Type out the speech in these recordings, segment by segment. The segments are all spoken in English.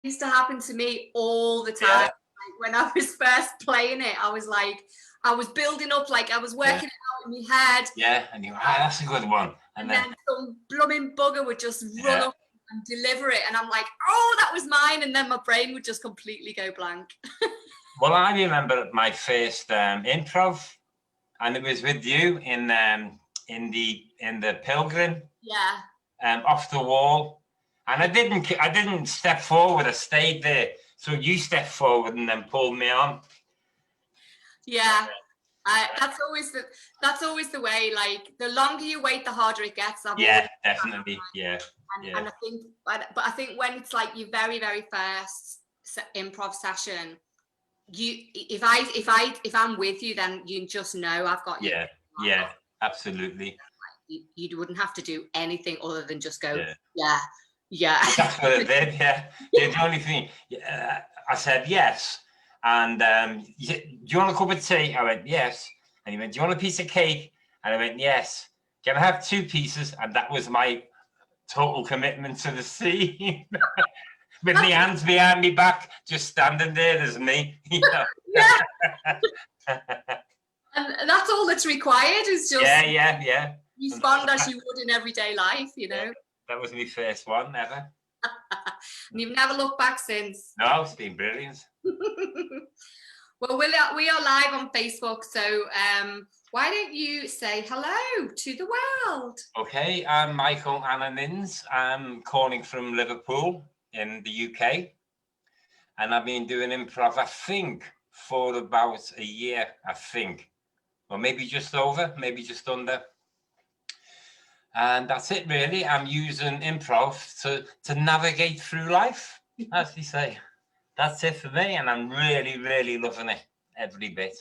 used to happen to me all the time. Yeah. Like when I was first playing it, I was like, I was building up, like I was working it out in my head. Yeah, and you're right, that's a good one. And then some blooming bugger would just run up and deliver it. And I'm like, oh, that was mine. And then my brain would just completely go blank. Well, I remember my first improv, and it was with you in the Pilgrim. Yeah. Off the wall, and I didn't step forward. I stayed there. So you stepped forward and then pulled me on. Yeah. That's always the way. Like the longer you wait, the harder it gets. Definitely. Yeah. And I think when it's like your very, very first improv session, if I'm with you, then you just know I've got you. Yeah, absolutely. You wouldn't have to do anything other than just go, yeah. That's what I did. Yeah. The only thing, I said yes, and do you want a cup of tea? I went yes, and he went, do you want a piece of cake? And I went yes. Can I have 2 pieces? And that was my total commitment to the scene. With my hands behind me back, just standing there, there's me. You know? And that's all that's required is just respond as you would in everyday life, you know. That was my first one ever. And you've never looked back since. No, it's been brilliant. Well, we are live on Facebook, so why don't you say hello to the world? Okay, I'm Michael Ananins. I'm calling from Liverpool in the UK, and I've been doing improv, I think, for about a year, I think, or maybe just over, maybe just under. And that's it, really. I'm using improv to navigate through life, as they say. That's it for me, and I'm really, really loving it, every bit.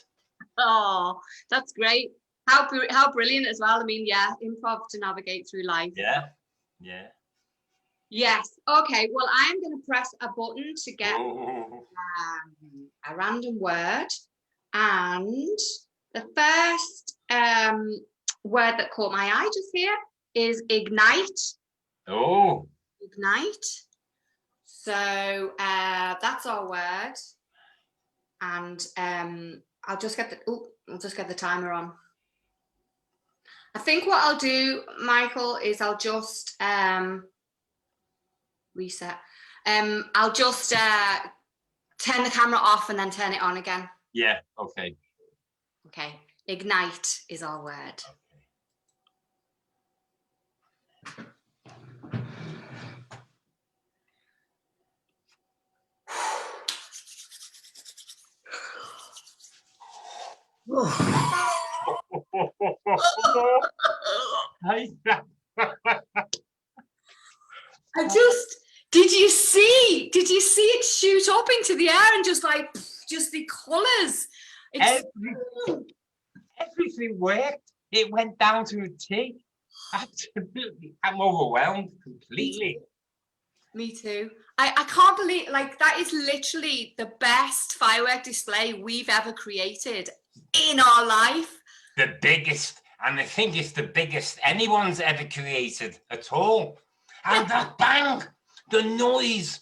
Oh, that's great. How brilliant as well. I mean, improv to navigate through life. Yeah. Yes. Okay. Well, I'm going to press a button to get a random word, and the first word that caught my eye just here is ignite. Oh. Ignite. So that's our word, and I'll just get the timer on. I think what I'll do, Michael, is I'll just reset. I'll just turn the camera off and then turn it on again. Yeah, okay. Okay, ignite is our word. Did you see it shoot up into the air and just the colours? Everything worked. It went down to a T. Absolutely. I'm overwhelmed completely. Me too. I can't believe, like, that is literally the best firework display we've ever created in our life. The biggest, and I think it's the biggest anyone's ever created at all. And that bang, the noise,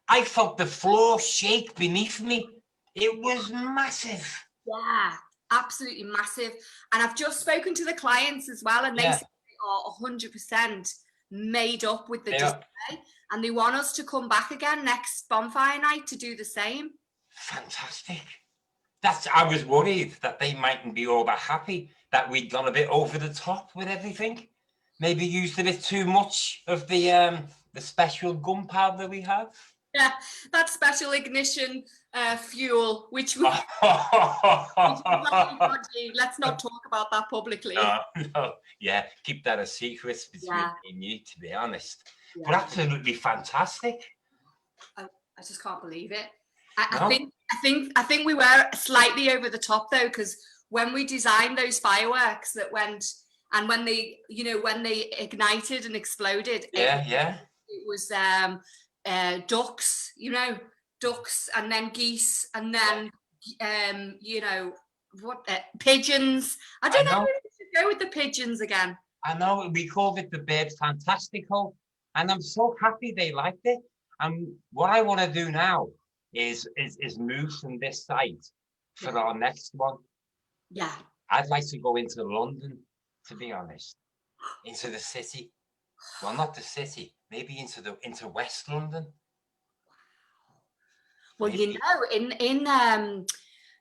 I felt the floor shake beneath me. It was massive. Yeah, absolutely massive. And I've just spoken to the clients as well, and they say they are 100% made up with the display, and they want us to come back again next bonfire night to do the same. Fantastic. I was worried that they mightn't be all that happy that we'd gone a bit over the top with everything. Maybe used a bit too much of the special gunpowder we have. Yeah, that special ignition fuel, which we let's not talk about that publicly. No, yeah, keep that a secret between me and you, to be honest. Yeah. But absolutely fantastic. I just can't believe it. I think we were slightly over the top though, because when we designed those fireworks that went, and when they ignited and exploded, it was ducks, ducks, and then geese, and then pigeons. I don't know if we should go with the pigeons again. I know, we called it the Bird Fantastical, and I'm so happy they liked it. And what I want to do now is move from this site for our next one. Yeah. I'd like to go into London, to be honest, into the city. Well, not the city, maybe into West London. Well, Maybe. you know, in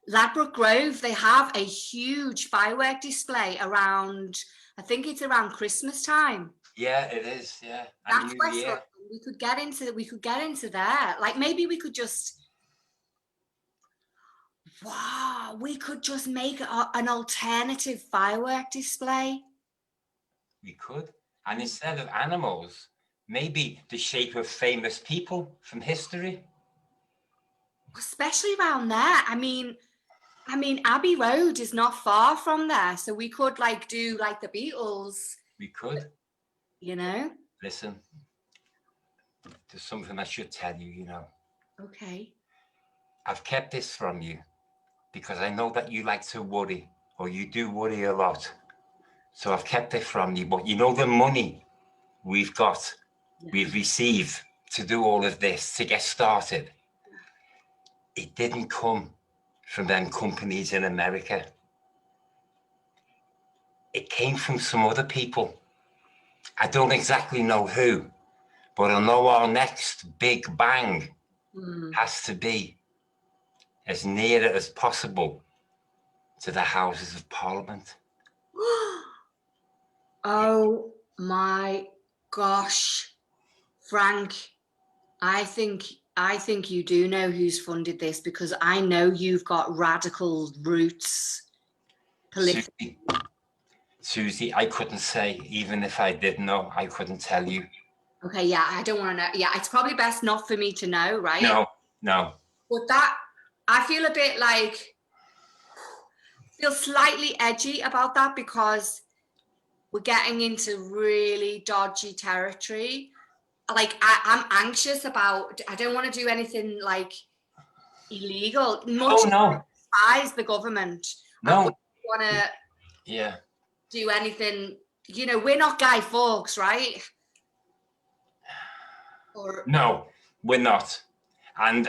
Ladbroke Grove, they have a huge firework display around, I think it's around Christmas time. Yeah, it is. Yeah, That's West London. We could get into there. Like maybe we could just, wow, we could just make an alternative firework display. We could. And instead of animals, maybe the shape of famous people from history. Especially around there. I mean, Abbey Road is not far from there, so we could like do like the Beatles. We could. You know? Listen, there's something I should tell you, you know. Okay. I've kept this from you because I know that you like to worry, or you do worry a lot. So I've kept it from you. But you know the money we've got, we've received to do all of this, to get started. It didn't come from them companies in America. It came from some other people. I don't exactly know who, but I know our next big bang has to be as near it as possible to the Houses of Parliament. Oh my gosh, Frank, I think you do know who's funded this, because I know you've got radical roots politically. Susie, I couldn't say, even if I did know, I couldn't tell you. Okay, yeah, I don't want to know. Yeah, it's probably best not for me to know, right? No. But that, I feel a bit like, feel slightly edgy about that, because we're getting into really dodgy territory. Like I'm anxious about, I don't want to do anything like illegal. Much no. despise the government. No. I wouldn't want to do anything, you know, we're not Guy Fawkes, right? No, we're not. And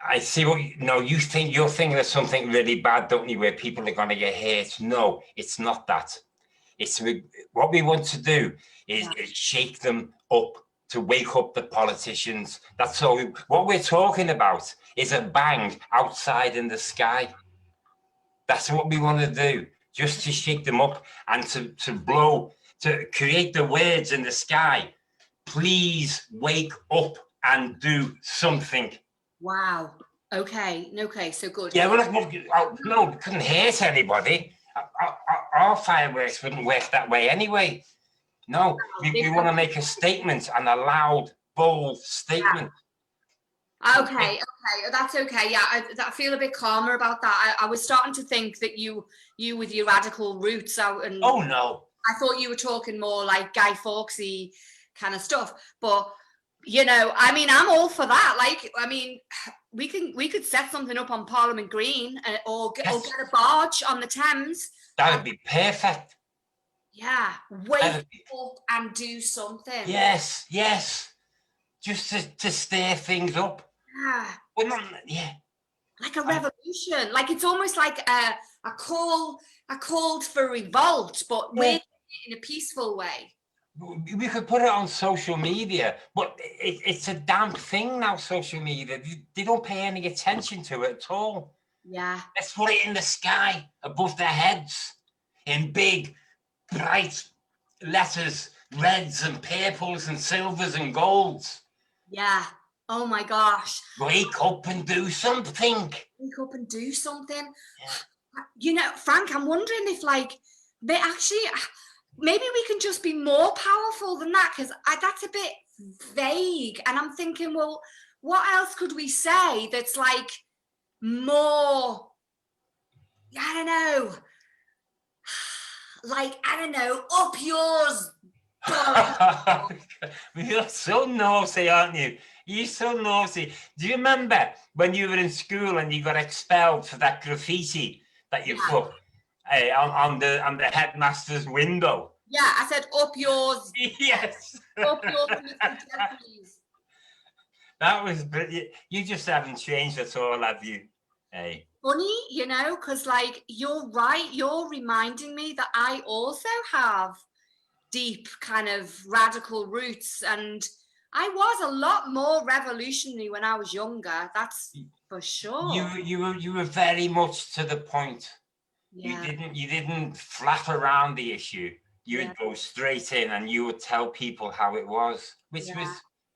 I see what you're thinking of something really bad, don't you, where people are going to get hurt. No, it's not that. It's what we want to do is shake them up, to wake up the politicians. That's all. What we're talking about is a bang outside in the sky. That's what we want to do, just to shake them up and to blow, to create the words in the sky. Please wake up and do something. Wow. Okay. Okay. So good. Yeah, no, it couldn't hurt anybody. Our fireworks wouldn't work that way anyway. No, we want to make a statement, and a loud, bold statement. Okay, that's okay. Yeah, I feel a bit calmer about that. I was starting to think that you with your radical roots out, and oh no, I thought you were talking more like Guy Fawkesy kind of stuff. But you know, I mean, I'm all for that. Like, I mean, we could set something up on Parliament Green, or get a barge on the Thames. That would be perfect. Yeah, wake up and do something. Yes, just to stir things up. Yeah. Well, like a revolution. Like it's almost like a call for revolt, but in a peaceful way. We could put it on social media, but it's a damn thing now, social media. They don't pay any attention to it at all. Yeah. Let's put it in the sky above their heads in big, bright letters, reds and purples and silvers and golds. Yeah. Oh my gosh. Wake up and do something. Wake up and do something. Yeah. You know, Frank, I'm wondering if they actually, maybe we can just be more powerful than that, because that's a bit vague. And I'm thinking, well, what else could we say that's like more, I don't know, up yours. You're so naughty, aren't you? You're so naughty. Do you remember when you were in school and you got expelled for that graffiti that you put on the headmaster's window? Yeah, I said, up yours. Yes. Up yours, please. That was brilliant. You just haven't changed at all, have you? Hey. Funny, you know, because like you're right, you're reminding me that I also have deep kind of radical roots, and I was a lot more revolutionary when I was younger. That's for sure. You were very much to the point. Yeah. You didn't flap around the issue. You would go straight in and you would tell people how it was, which was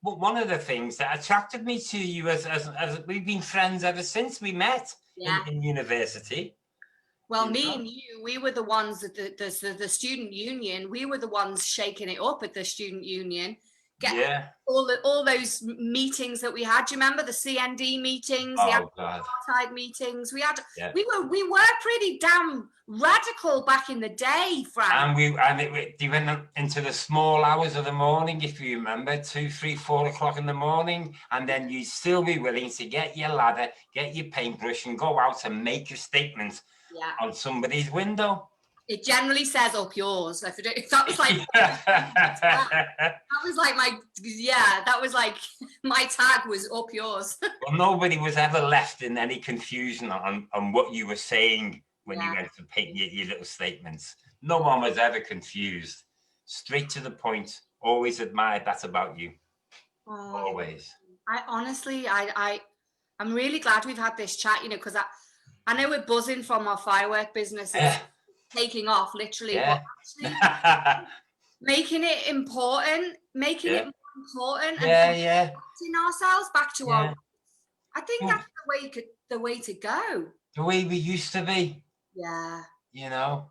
one of the things that attracted me to you, as we've been friends ever since we met in university. Well, me and you, we were the ones at the student union. We were the ones shaking it up at the student union. All those meetings that we had. Do you remember the CND meetings? Oh God! Apartheid meetings. We were pretty damn radical back in the day, Frank. And you went into the small hours of the morning, if you remember, 2, 3, 4 o'clock in the morning, and then you'd still be willing to get your ladder, get your paintbrush, and go out and make a statement on somebody's window. It generally says up yours. If that was like that was like my tag was up yours. Well, nobody was ever left in any confusion on what you were saying when you went to paint your little statements. No one was ever confused. Straight to the point. Always admired that about you. Always. I honestly, I'm really glad we've had this chat, you know, because I know we're buzzing from our firework business. Taking off literally, but actually making it important, it more important, and connecting ourselves back to our. I think that's the way to go. The way we used to be. Yeah. You know,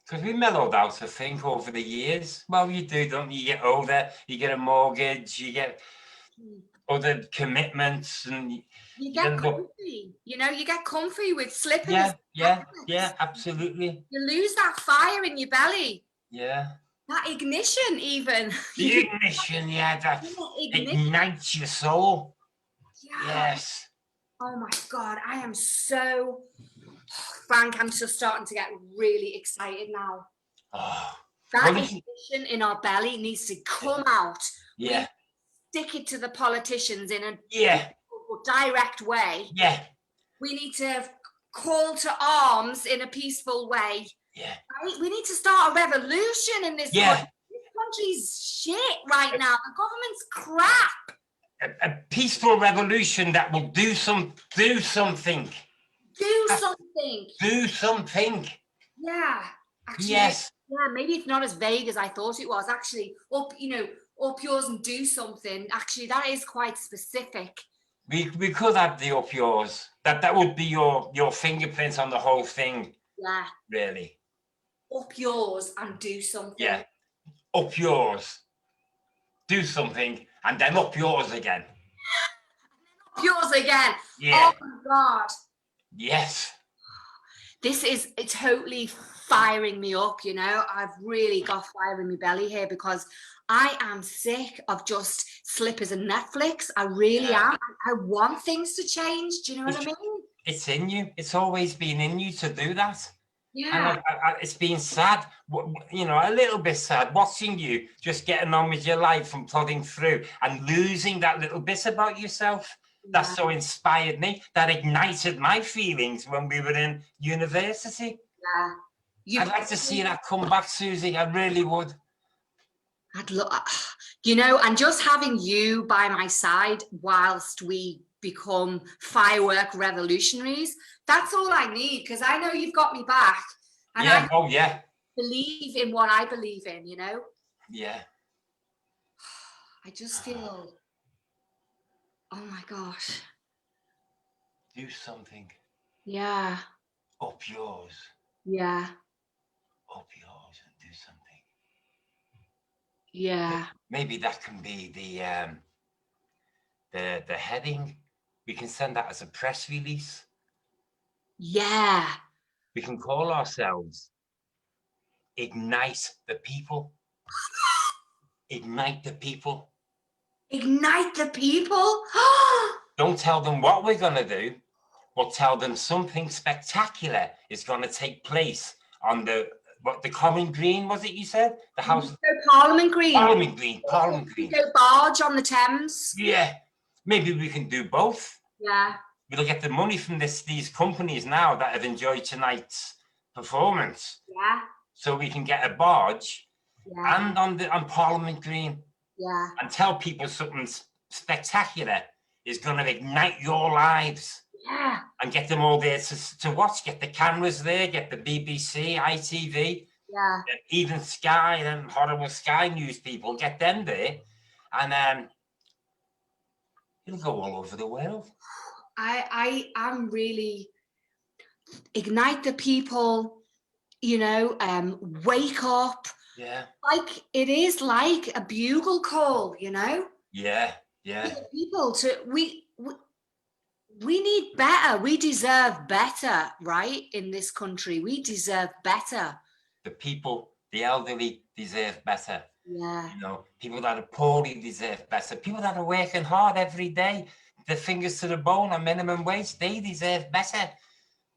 because we mellowed out, I think, over the years. Well, you do, don't you? You get older, you get a mortgage, you get other commitments, and you get comfy. You know, you get comfy with slippers. Yeah, absolutely. You lose that fire in your belly. Yeah. That ignition, even. The ignition, that ignites your soul. Yeah. Yes. Oh my God, I am so, Frank, I'm just starting to get really excited now. Oh. That ignition in our belly needs to come out. Yeah. Stick it to the politicians in a direct way. Yeah. We need to call to arms in a peaceful way. Yeah. Right? We need to start a revolution in this country. This country's shit right now. The government's crap. A peaceful revolution that will do something. Do something. Do something. Yeah. Actually, yes. Yeah, maybe it's not as vague as I thought it was. Actually, up yours and do something. Actually, that is quite specific. We could have the up yours. That would be your fingerprint on the whole thing. Yeah. Really. Up yours and do something. Yeah. Up yours. Do something, and then up yours again. Up yours again. Yeah. Oh my God. Yes. This is totally firing me up, you know. I've really got fire in my belly here because I am sick of just slippers and Netflix. I really am. I want things to change. Do you know what I mean? It's in you. It's always been in you to do that. Yeah. And it's been sad, you know, a little bit sad watching you just getting on with your life and plodding through and losing that little bit about yourself. That so inspired me, that ignited my feelings when we were in university. Yeah. I'd like to see that come back, Susie. I really would. I'd love, you know, and just having you by my side whilst we become firework revolutionaries, that's all I need, because I know you've got me back. And I believe in what I believe in, you know? Yeah. I just feel, oh my gosh. Do something. Yeah. Up yours. Yeah. Up yours and do something. Yeah. Maybe that can be the heading. We can send that as a press release. Yeah. We can call ourselves Ignite the People. Ignite the People. Ignite the people? Don't tell them what we're going to do, but tell them something spectacular is going to take place on the Common Green, was it you said? The house. Parliament Green. Parliament Green. Go barge on the Thames. Yeah. maybe we can do both. Yeah. We'll get the money from these companies now that have enjoyed tonight's performance. Yeah. So we can get a barge Yeah. and on Parliament Green. Yeah. And tell people something spectacular is going to ignite your lives. Yeah. And get them all there to watch. Get the cameras there, get the BBC, ITV, yeah, even Sky and horrible Sky News people, get them there. And it'll go all over the world. I am really ignite the people, you know, wake up. Yeah. Like it is like a bugle call, you know? Yeah, yeah. People we need better. We deserve better, right? In this country, we deserve better. The people, the elderly deserve better. Yeah. You know, people that are poorly deserve better. People that are working hard every day, their fingers to the bone on minimum wage, they deserve better.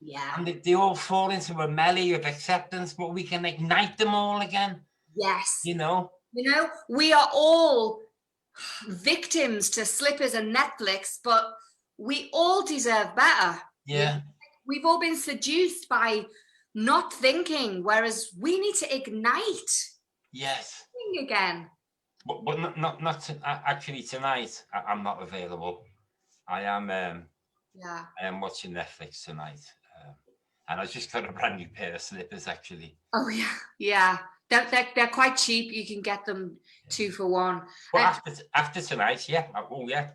Yeah. And they all fall into a melee of acceptance, but we can ignite them all again. Yes. You know? You know, we are all victims to Slippers and Netflix, but we all deserve better. Yeah. We've all been seduced by not thinking, whereas we need to ignite. Yes. Think again. But not actually tonight. I'm not available. I am. Yeah. I am watching Netflix tonight, and I just got a brand new pair of slippers actually. Oh yeah, yeah. They're quite cheap. You can get them 2 for 1. But after tonight, yeah. Oh yeah.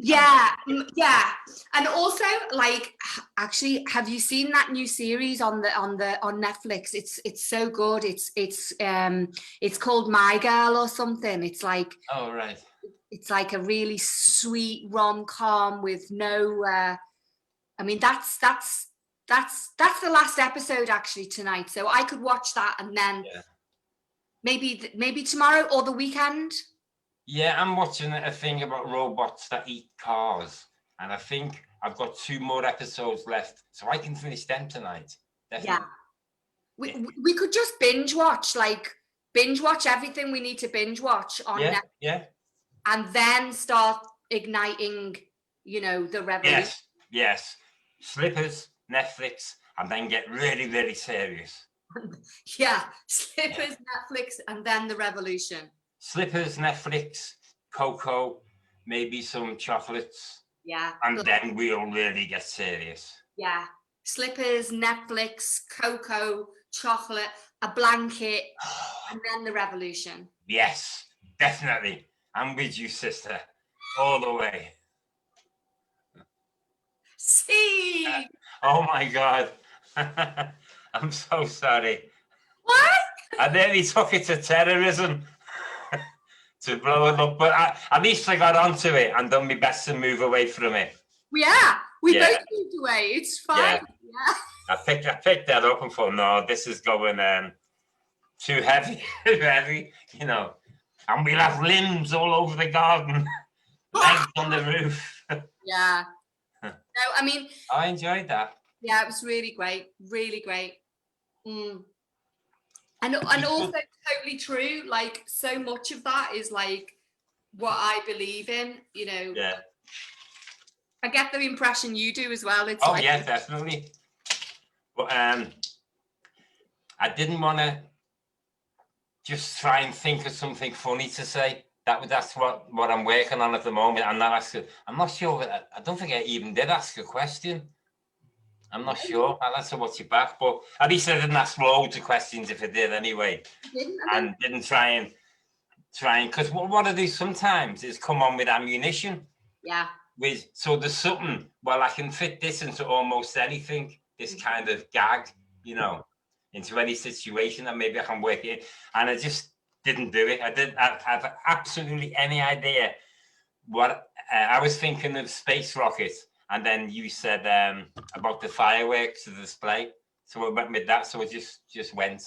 Yeah, yeah. And also, like, actually, have you seen that new series on Netflix? It's so good. It's called My Girl or something. It's like, oh right. It's like a really sweet rom-com with no. I mean, that's the last episode actually tonight. So I could watch that and then maybe tomorrow or the weekend. Yeah, I'm watching a thing about robots that eat cars, and I think I've got 2 more episodes left, so I can finish them tonight. Definitely. Yeah, we could just binge watch everything we need to binge watch on Netflix. Yeah, and then start igniting, you know, the revolution. Yes. Slippers, Netflix, and then get really, really serious. Yeah, Slippers, Netflix, and then the revolution. Slippers, Netflix, cocoa, maybe some chocolates. Yeah. And then we'll really get serious. Yeah. Slippers, Netflix, cocoa, chocolate, a blanket, and then the revolution. Yes, definitely. I'm with you, sister. All the way. See. Oh my God. I'm so sorry. What? I nearly took it to terrorism. To blow it up, but at least I got onto it and done my best to move away from it. Yeah, we both moved away. It's fine. Yeah. I picked that up and thought, no, this is going too heavy, you know. And we'll have limbs all over the garden, legs on the roof. Yeah. No, I mean, I enjoyed that. Yeah, it was really great, really great. And also totally true. Like so much of that is like what I believe in, you know. Yeah. I get the impression you do as well. It's yeah, definitely. But I didn't want to just try and think of something funny to say. That's what I'm working on at the moment. I'm not sure. I don't think I even did ask a question. I'm not sure. I'll have to watch it back, but at least I didn't ask loads of questions if I did anyway. And didn't try and because what I do sometimes is come on with ammunition. Yeah. So there's something, well, I can fit this into almost anything, this kind of gag, you know, into any situation that maybe I can work in. And I just didn't do it. I didn't have absolutely any idea what I was thinking of space rockets. And then you said about the fireworks, the display. So I went with that. So it just went.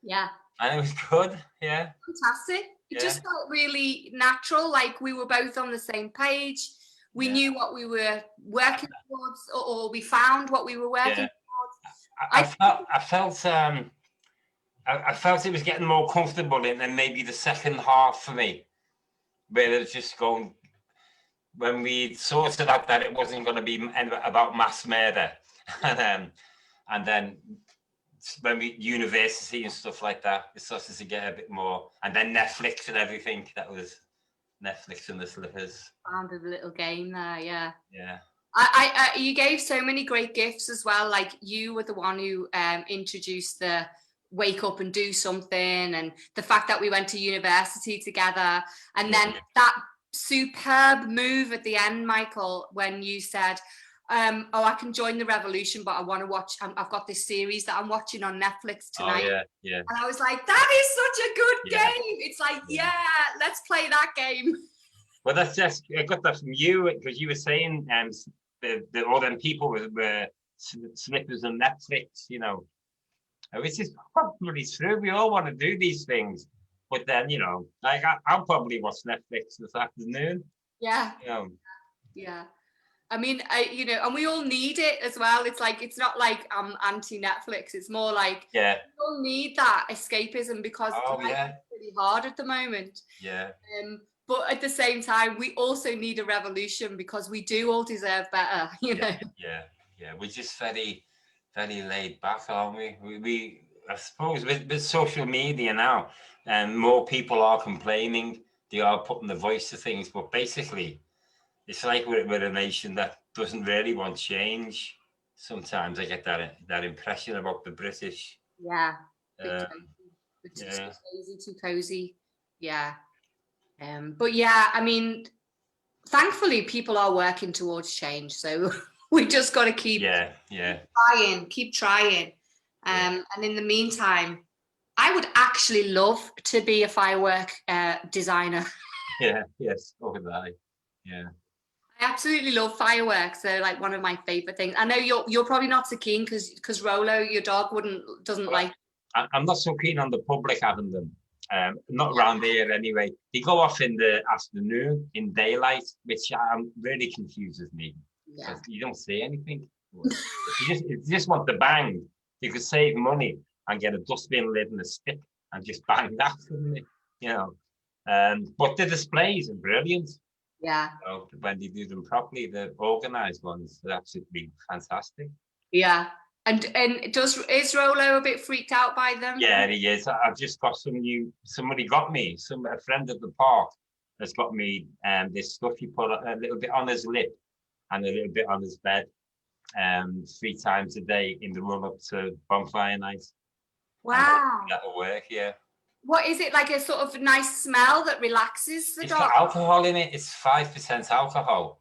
Yeah. And it was good. Yeah. Fantastic. It just felt really natural. Like we were both on the same page. We knew what we were working towards, or we found what we were working towards. I felt it was getting more comfortable in maybe the second half for me, where it was just going. when we sorted out that it wasn't going to be about mass murder, and then when we university and stuff like that, it started to get a bit more, and then Netflix and everything. That was Netflix and the slippers. Found a little game there, yeah. Yeah. You gave so many great gifts as well. Like you were the one who introduced the wake up and do something, and the fact that we went to university together, and then that superb move at the end, Michael, when you said, oh, I can join the revolution, but I want to watch, I've got this series that I'm watching on Netflix tonight. Oh, yeah. And I was like, that is such a good game. It's like, let's play that game. Well, that's just, I got that from you, because you were saying all them people were slippers and Netflix, you know, which is probably true. We all want to do these things, but then, you know, like I'll probably watch Netflix this afternoon. Yeah. You know. Yeah. I mean, you know, and we all need it as well. It's like, it's not like I'm anti-Netflix. It's more like we all need that escapism, because it's pretty hard at the moment. Yeah. But at the same time, we also need a revolution, because we do all deserve better, you know. Yeah. We're just very, very laid back, aren't we? We I suppose with social media now, and more people are complaining. They are putting the voice to things, but basically, it's like we're a nation that doesn't really want change. Sometimes I get that impression about the British. Yeah. It's too cozy. Yeah. But yeah, I mean, thankfully people are working towards change, so we just got to keep trying. And in the meantime, I would actually love to be a firework designer. Yes, over that. Yeah. I absolutely love fireworks. They're like one of my favorite things. I know you're probably not so keen because Rolo, your dog, doesn't like. I'm not so keen on the public having them. Not around here anyway. They go off in the afternoon in daylight, which really confuses me. Yeah. You don't see anything. If you just want the bang, you could save money and get a dustbin lid and a stick and just bang that, you know. But the displays are brilliant. Yeah. You know, when they do them properly, the organised ones, they're absolutely fantastic. Yeah. And is Rolo a bit freaked out by them? Yeah, he is. I've just got somebody got me, a friend at the park has got me this stuff he put a little bit on his lip and a little bit on his bed 3 times a day in the run up to bonfire night. Wow. That'll work, yeah. What is it, like a sort of nice smell that relaxes the dog? It's got alcohol in it. It's 5% alcohol.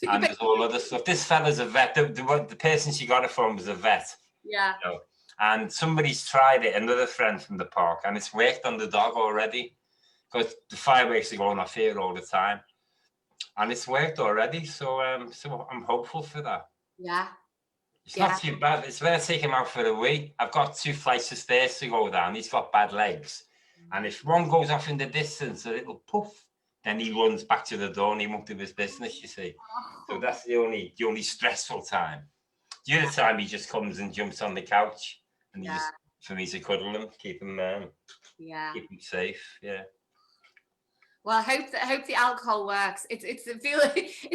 And there's all other stuff. This fella's a vet. The person she got it from was a vet. Yeah. You know? And somebody's tried it, another friend from the park, and it's worked on the dog already. Because the fireworks are going off here all the time. And it's worked already. So I'm hopeful for that. Yeah. It's not too bad. It's when I take him out for a wee. I've got 2 flights of stairs to go down. He's got bad legs. And if one goes off in the distance, a little puff, then he runs back to the door and he won't do his business, you see. So that's the only stressful time. The other time he just comes and jumps on the couch and he just, for me to cuddle him, keep him safe. Yeah. Well, I hope the alcohol works. It's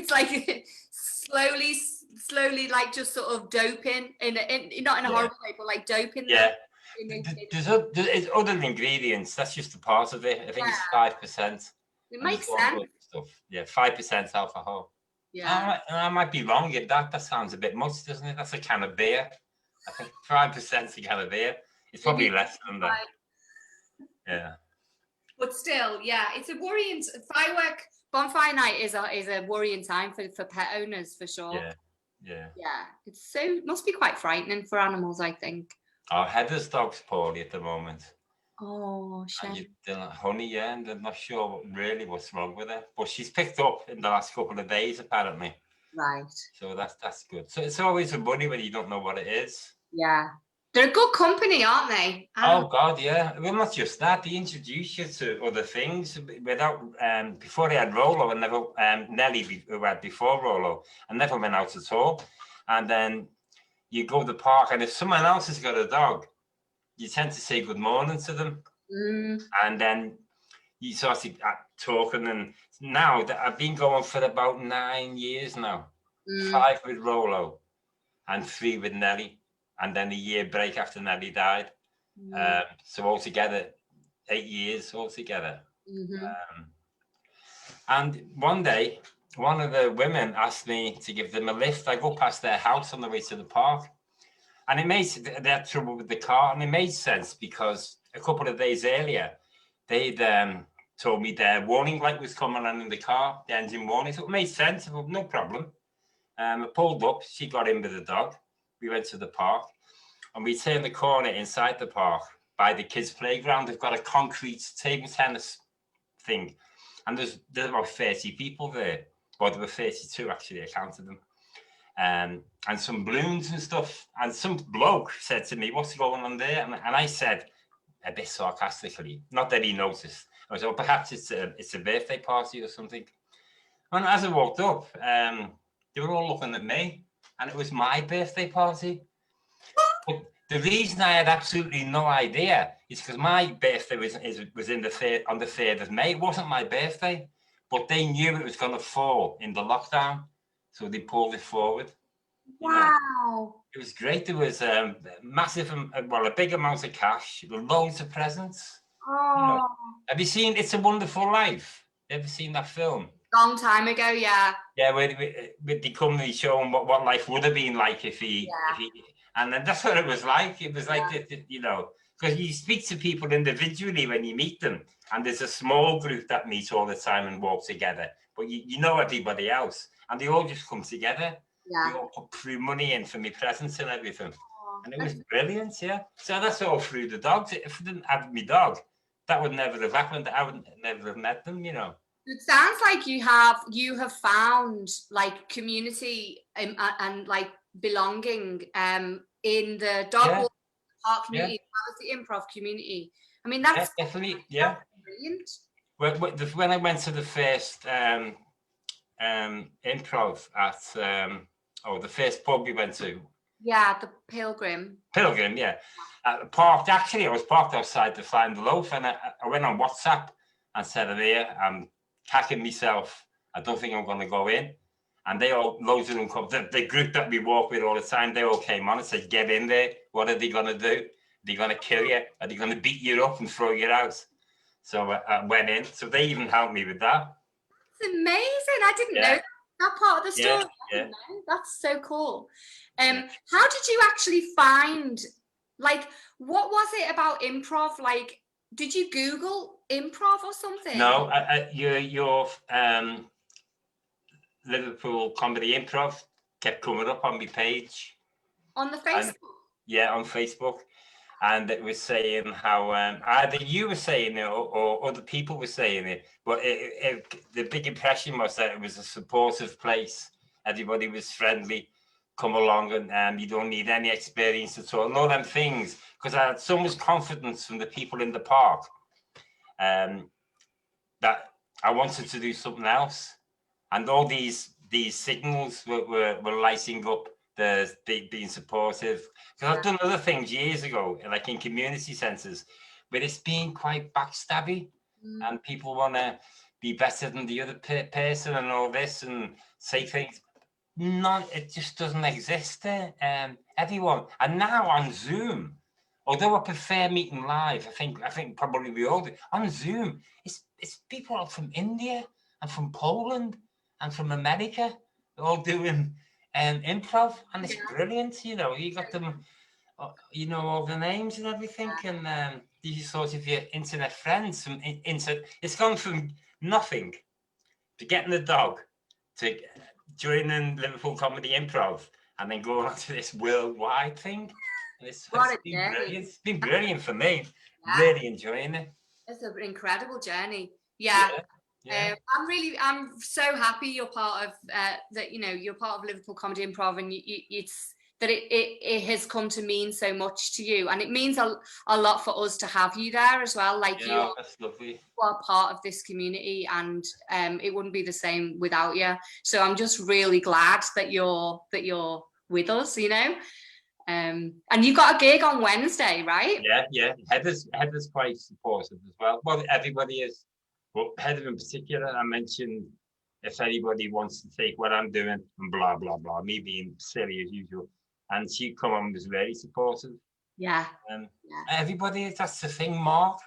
like slowly like just sort of doping not in a horrible way, but like doping. Yeah. There's other ingredients. That's just a part of it. I think it's 5%. It makes sense. Stuff. Yeah, 5% alcohol. Yeah. I might be wrong. That sounds a bit much, doesn't it? That's a can of beer. I think 5% is a can of beer. It's probably less than that. Yeah. But still, yeah, it's a worrying bonfire night is a worrying time for pet owners, for sure. Yeah. It's must be quite frightening for animals, I think. Our Heather's dog's poorly at the moment. Oh, shame. Honey, and they're not sure really what's wrong with her. But she's picked up in the last couple of days, apparently. Right. So that's good. So it's always a worry when you don't know what it is. Yeah. They're a good company, aren't they? Oh, God, yeah. Well, not just that. They introduce you to other things. Before they had Rolo, and never, Nelly, who had before Rolo, and never went out at all. And then you go to the park, and if someone else has got a dog, you tend to say good morning to them. And then you sort of, talking. And now that I've been going for about 9 years now, 5 with Rolo and 3 with Nelly, and then a year break after Nelly died. So altogether, 8 years altogether. And one day, one of the women asked me to give them a lift. I go past their house on the way to the park, and they had trouble with the car, and it made sense because a couple of days earlier, they'd told me their warning light was coming on in the car, the engine warning. So it made sense. Well, no problem. I pulled up. She got in with the dog. We went to the park, and we turned the corner inside the park by the kids' playground. They've got a concrete table tennis thing, and there's about 30 people there. Well, there were 32 actually. I counted them. And some balloons and stuff. And some bloke said to me, "What's going on there?" And I said, a bit sarcastically, not that he noticed, I was, "Oh, perhaps it's a birthday party or something." And as I walked up, they were all looking at me, and it was my birthday party. But the reason I had absolutely no idea is because my birthday was on the 3rd of May. It wasn't my birthday, but they knew it was going to fall in the lockdown, so they pulled it forward. Wow. It was great. There was a big amount of cash, loads of presents. Oh. Have you seen It's a Wonderful Life? Ever seen that film? Long time ago, yeah. Yeah, where they come and show him what life would have been like if he, and then that's what it was like. It was like, because you speak to people individually when you meet them, and there's a small group that meet all the time and walk together, but you know everybody else, and they all just come together. They all put through money in for me presents and everything. And it was brilliant, yeah. So that's all through the dogs. If I didn't have my dog, that would never have happened. I would never have met them, It sounds like you have found like community and like belonging in the dog park community, as the improv community. I mean, that's definitely, brilliant. When I went to the first improv at the first pub we went to. Yeah, the Pilgrim. Pilgrim, yeah. Parked, actually, I was parked outside to find the loaf, and I went on WhatsApp and said, I'm cacking myself. I don't think I'm going to go in. And loads of them come. The group that we walk with all the time, they all came on and said, "Get in there. What are they going to do? Are they going to kill you? Are they going to beat you up and throw you out?" So I went in. So they even helped me with that. That's amazing. I didn't know that part of the story. Yeah. That's so cool. How did you actually find, like, what was it about improv? Like, did you Google improv or something? No, your Liverpool Comedy Improv kept coming up on my page. On the Facebook? On Facebook. And it was saying how either you were saying it or other people were saying it. But the big impression was that it was a supportive place. Everybody was friendly. Come along and you don't need any experience at all. And all them things. Because I had so much confidence from the people in the park that I wanted to do something else. And all these signals were lighting up, being supportive. Because I've done other things years ago, like in community centres, but it's been quite backstabby, and people want to be better than the other person and all this, and say things. It just doesn't exist there. Everyone, and now on Zoom, although I prefer meeting live, I think probably we all do. On Zoom, it's people from India and from Poland and from America, all doing improv, and it's brilliant. You got them, all the names and everything, and these sort of your internet friends. It's gone from nothing to getting the dog to joining Liverpool Comedy Improv, and then going on to this worldwide thing. And it's been brilliant. It's been brilliant for me. Really enjoying it. It's an incredible journey. Yeah. I'm so happy you're part of that. You're part of Liverpool Comedy Improv, and it has come to mean so much to you, and it means a lot for us to have you there as well. Like that's lovely. You are part of this community, and it wouldn't be the same without you. So I'm just really glad that you're with us. And you got a gig on Wednesday, right? Yeah. Heather's quite supportive as well. Well, everybody is. But Heather in particular, I mentioned if anybody wants to take what I'm doing and blah, blah, blah, me being silly as usual. And she come on, was very supportive. Yeah. Everybody, that's the thing, Mark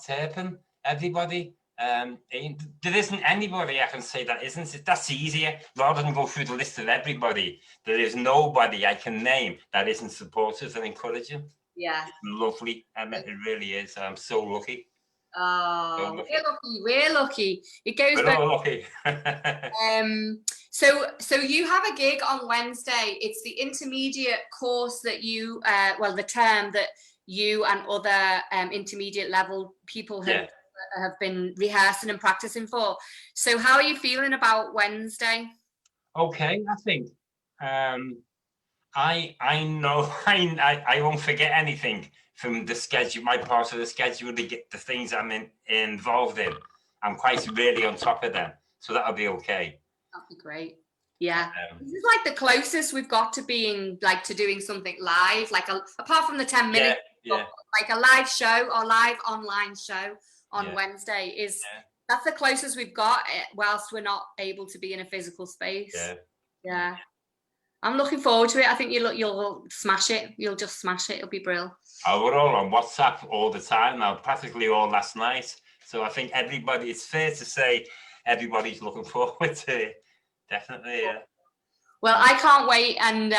Turpin, everybody. There isn't anybody I can say that isn't it. That's easier. Rather than go through the list of everybody, there is nobody I can name that isn't supportive and encouraging. Yeah. It's lovely. I mean, it really is. I'm so lucky. Oh, so lucky. We're lucky. It goes. We're all lucky. So you have a gig on Wednesday. It's the intermediate course that you, the term that you and other intermediate level people have been rehearsing and practicing for. So how are you feeling about Wednesday? Okay, I think I know I won't forget anything from the schedule, my part of the schedule, the things I'm involved in. I'm quite really on top of them, so that'll be okay. That'll be great. Yeah, this is like the closest we've got to being like to doing something live, like apart from the 10 minutes, like a live show or live online show on Wednesday is that's the closest we've got whilst we're not able to be in a physical space. Yeah. I'm looking forward to it. I think you'll smash it. You'll just smash it. It'll be brilliant. We're all on WhatsApp all the time now, practically all last night. So I think everybody, it's fair to say everybody's looking forward to it. Definitely, yeah. Well, I can't wait. And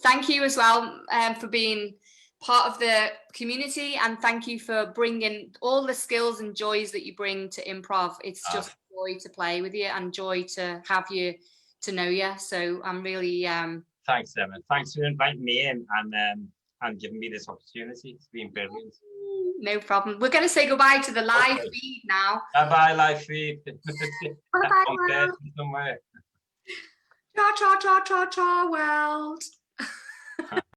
thank you as well for being part of the community. And thank you for bringing all the skills and joys that you bring to improv. It's just joy to play with you and joy to have you, to know you. So I'm really thanks, Emma. Thanks for inviting me in and giving me this opportunity. It's been brilliant. No problem. We're going to say goodbye to the live feed now. Bye live feed. Bye somewhere. Cha cha cha cha cha world.